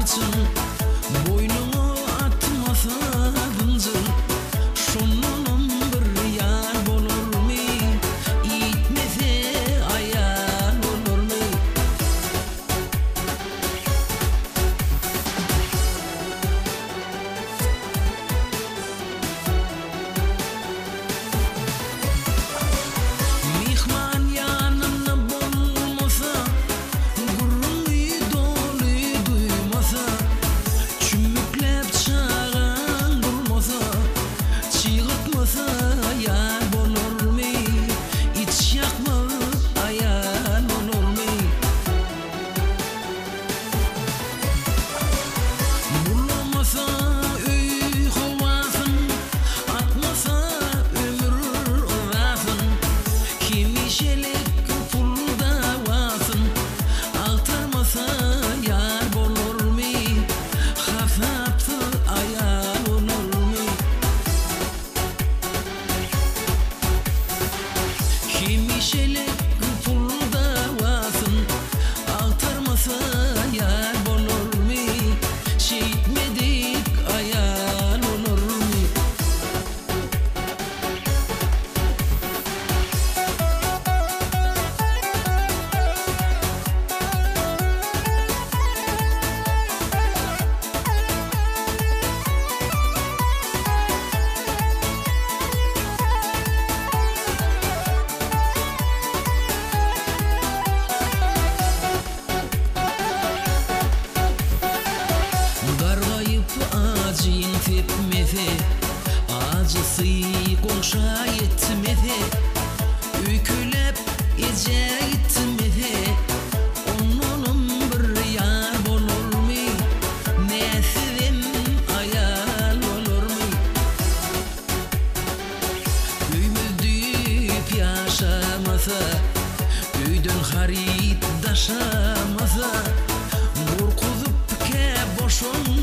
açın, boynumu atmasa bıncıl, şonunum bir yar bolur mu? İtmese ayar olur mu? Mihman yanımda bulmasa, gururlu dolu duymasa, çümüklep çağıran durmasa, çığırtmasa ayar bolur mu? İç yakma ayar olur mu? Bulamasa öy havasın, atmasa ömür orasın. Kimişelik pulda vasın, altarmasa yar bolur mu? Hafaptı ayar olur mu? Kimişelik pulda vasın, altarmasa yar bolur mu? Şehitmedik ayar olur mu? Gargayıp acıyın tepmese, acısı konşa yetmese, öykülep ece gitmese, onunum bir yar bolur mu? Nesivim ayar olur mu? Öymüzdüp yaşamasa, öydün harit daşamasa, burkuzup ke boşun